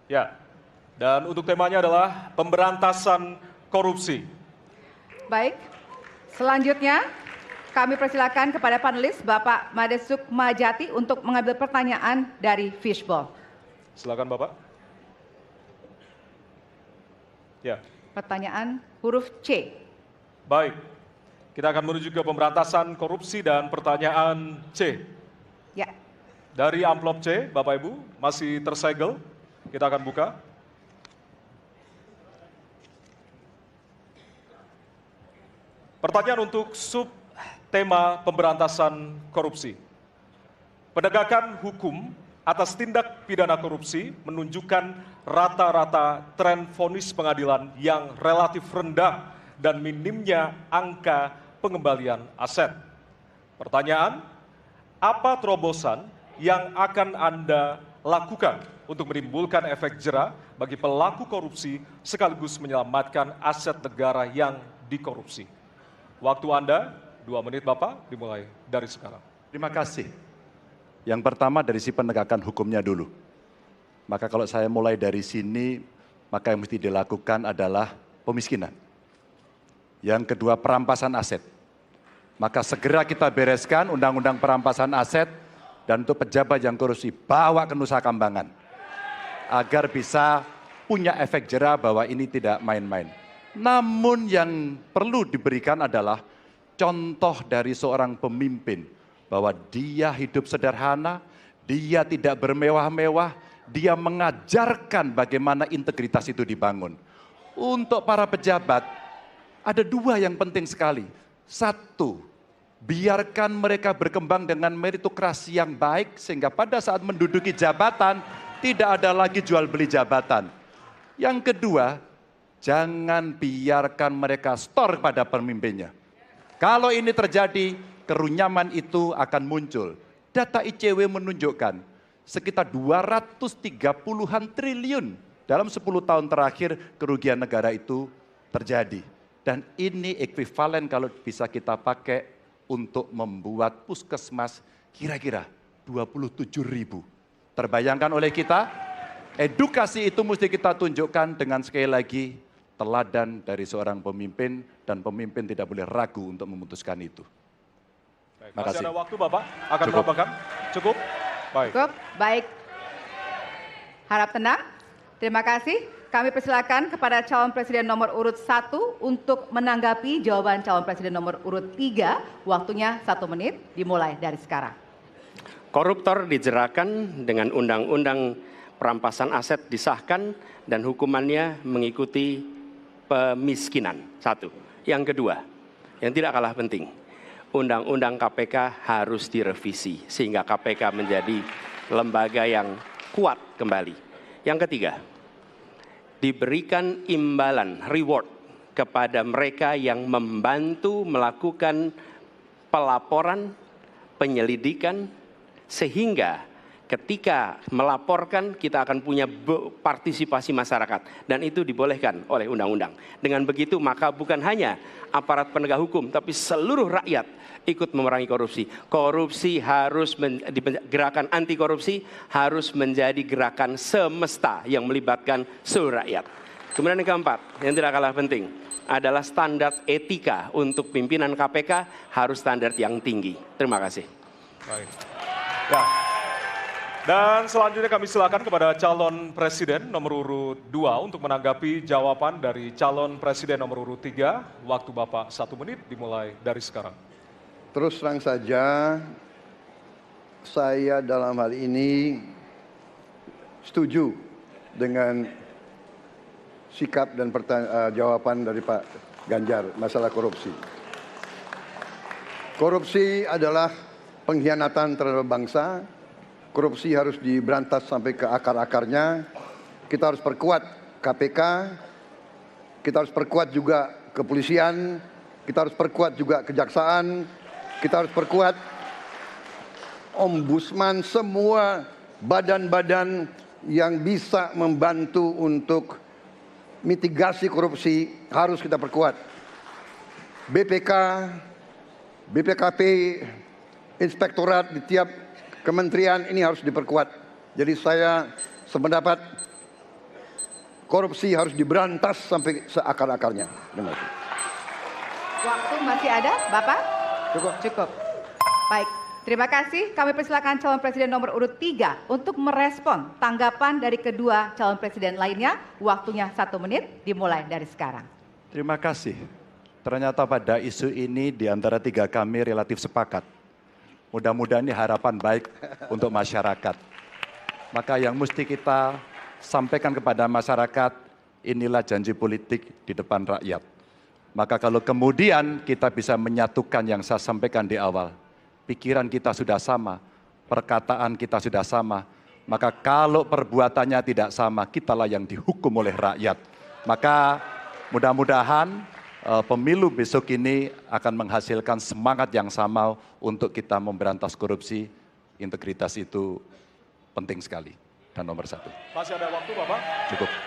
Ya, dan untuk temanya adalah pemberantasan korupsi. Baik, selanjutnya kami persilakan kepada panelis Bapak Made Sukmajati untuk mengambil pertanyaan dari Fishball. Silakan Bapak. Ya. Pertanyaan huruf C. Baik, kita akan menuju ke pemberantasan korupsi dan pertanyaan C. Ya. Dari amplop C, Bapak Ibu, masih tersegel. Kita akan buka. Pertanyaan untuk subtema pemberantasan korupsi. Penegakan hukum atas tindak pidana korupsi menunjukkan rata-rata tren vonis pengadilan yang relatif rendah dan minimnya angka pengembalian aset. Pertanyaan, apa terobosan yang akan Anda lakukan untuk menimbulkan efek jera bagi pelaku korupsi sekaligus menyelamatkan aset negara yang dikorupsi? Waktu Anda 2 menit Bapak, dimulai dari sekarang. Terima kasih. Yang pertama dari si penegakan hukumnya dulu. Maka kalau saya mulai dari sini, maka yang mesti dilakukan adalah pemiskinan. Yang kedua, perampasan aset. Maka segera kita bereskan undang-undang perampasan aset, dan untuk pejabat yang korupsi, bawa ke Nusa Kambangan. Agar bisa punya efek jera bahwa ini tidak main-main. Namun yang perlu diberikan adalah contoh dari seorang pemimpin. Bahwa dia hidup sederhana, dia tidak bermewah-mewah, dia mengajarkan bagaimana integritas itu dibangun. Untuk para pejabat, ada 2 yang penting sekali. 1, biarkan mereka berkembang dengan meritokrasi yang baik sehingga pada saat menduduki jabatan tidak ada lagi jual beli jabatan. Yang kedua, jangan biarkan mereka store pada pemimpinnya. Kalau ini terjadi, kerunyaman itu akan muncul. Data ICW menunjukkan sekitar 230-an triliun dalam 10 tahun terakhir kerugian negara itu terjadi. Dan ini ekuivalen kalau bisa kita pakai untuk membuat puskesmas kira-kira 27.000. Terbayangkan oleh kita, edukasi itu mesti kita tunjukkan dengan sekali lagi teladan dari seorang pemimpin dan pemimpin tidak boleh ragu untuk memutuskan itu. Baik, masih ada waktu Bapak, akan berapa kan? Cukup? Baik. Cukup, baik. Harap tenang. Terima kasih. Kami persilakan kepada calon presiden nomor urut 1 untuk menanggapi jawaban calon presiden nomor urut 3. Waktunya 1 menit, dimulai dari sekarang. Koruptor dijeratkan dengan undang-undang perampasan aset disahkan dan hukumannya mengikuti pemiskinan. 1. Yang kedua, yang tidak kalah penting, undang-undang KPK harus direvisi sehingga KPK menjadi lembaga yang kuat kembali. Yang ketiga, diberikan imbalan, reward kepada mereka yang membantu melakukan pelaporan, penyelidikan, sehingga ketika melaporkan kita akan punya partisipasi masyarakat. Dan itu dibolehkan oleh undang-undang. Dengan begitu maka bukan hanya aparat penegak hukum, tapi seluruh rakyat ikut memerangi korupsi. Korupsi harus, gerakan anti korupsi harus menjadi gerakan semesta yang melibatkan seluruh rakyat. Kemudian yang keempat, yang tidak kalah penting, adalah standar etika untuk pimpinan KPK harus standar yang tinggi. Terima kasih. Baik. Ya. Dan selanjutnya kami silakan kepada calon presiden nomor urut 2 untuk menanggapi jawaban dari calon presiden nomor urut 3. Waktu Bapak 1 menit, dimulai dari sekarang. Terus terang saja, saya dalam hal ini setuju dengan sikap dan jawaban dari Pak Ganjar masalah korupsi. Korupsi adalah pengkhianatan terhadap bangsa. Korupsi harus diberantas sampai ke akar-akarnya. Kita harus perkuat KPK, kita harus perkuat juga kepolisian, kita harus perkuat juga kejaksaan, kita harus perkuat ombudsman, semua badan-badan yang bisa membantu untuk mitigasi korupsi harus kita perkuat. BPK, BPKP, inspektorat di tiap kementerian ini harus diperkuat. Jadi saya sependapat korupsi harus diberantas sampai seakar-akarnya. Terima kasih. Waktu masih ada, Bapak? Cukup. Cukup. Baik, terima kasih. Kami persilakan calon presiden nomor urut 3 untuk merespon tanggapan dari kedua calon presiden lainnya. Waktunya 1 menit, dimulai dari sekarang. Terima kasih. Ternyata pada isu ini di antara 3 kami relatif sepakat. Mudah-mudahan ini harapan baik untuk masyarakat. Maka yang mesti kita sampaikan kepada masyarakat, inilah janji politik di depan rakyat. Maka kalau kemudian kita bisa menyatukan yang saya sampaikan di awal, pikiran kita sudah sama, perkataan kita sudah sama, maka kalau perbuatannya tidak sama, kitalah yang dihukum oleh rakyat. Maka mudah-mudahan pemilu besok ini akan menghasilkan semangat yang sama untuk kita memberantas korupsi. Integritas itu penting sekali dan nomor 1. Masih ada waktu, Bapak? Cukup.